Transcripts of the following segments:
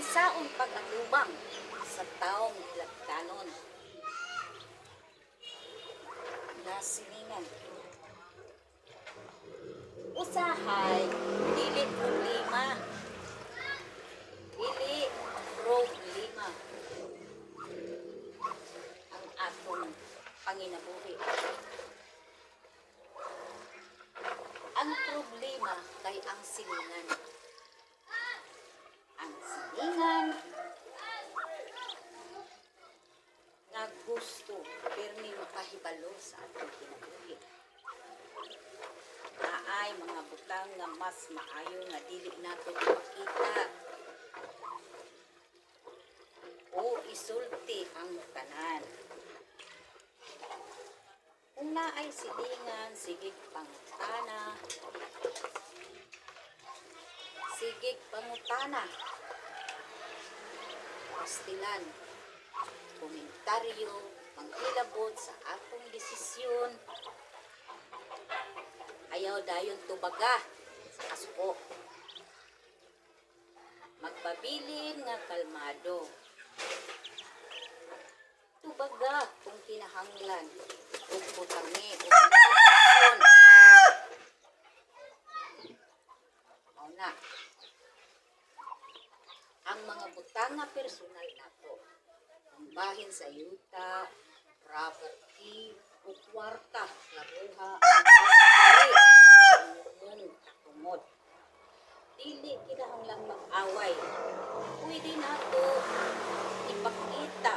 Kinsaong pag-atubang sa taong hilabtanon na silingan. Usahay, dili problema. Dili problema ang atong panginabuhi. Ang problema kay ang silingan. Ang silingan nga gusto permi makahibalo sa atong kinabuhi. Naay mga butang nga mas maayo nga dili nato makita o isulti ang tanan. Kung naay silingan, sigig pangutana. Sigig pangutana. Pastilan. Komentaryo, manghilabot sa akong desisyon. Ayaw dayon tubaga sa kasuko. Magpabilin nga kalmado. Tubaga kung kinahanglan o butangi o konsultasyon. Mauna, ang mga butang nga personal nato, ang bahin sa yuta, property, o kwarta, laruha, ang pagkakari sa imong tungod. Dili kinahanglang mag-away. Pwede nato ipakita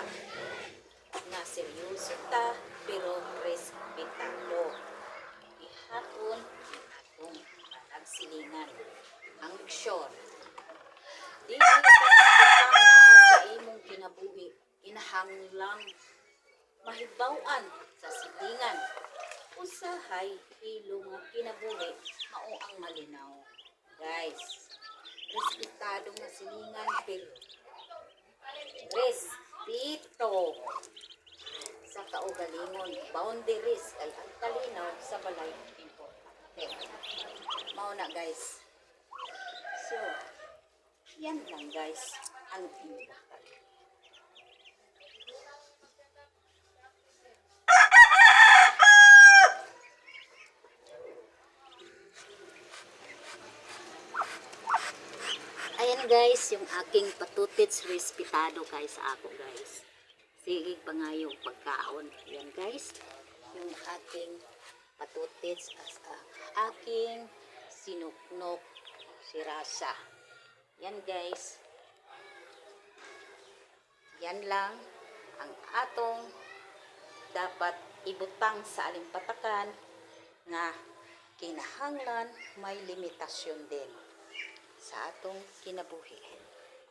na seryoso ta, pero respetado. Ihapon atong panagsilingan. Ang leksyon. Dili kanang butang naa sa imong kinabuhi. Kinahanglang mahibaw-an sa silingan. Usahay hilo nga kinabuhi mao ang malinaw. Guys, respetado nga silingan, pero respeto sa kaugalingon. Boundaries ay ang kalinaw sa balay importante. Mao na guys. So, yan lang guys ang importante. Ayan guys, yung aking patutits respetado guys sa ako guys. Sige pa nga yung pagkaon. Ayan guys, yung aking patutits as aking sinuknok sirasa. Yan guys. Yan lang ang atong dapat ibutang sa alimpatakan nga kinahanglan may limitasyon din sa atong kinabuhi.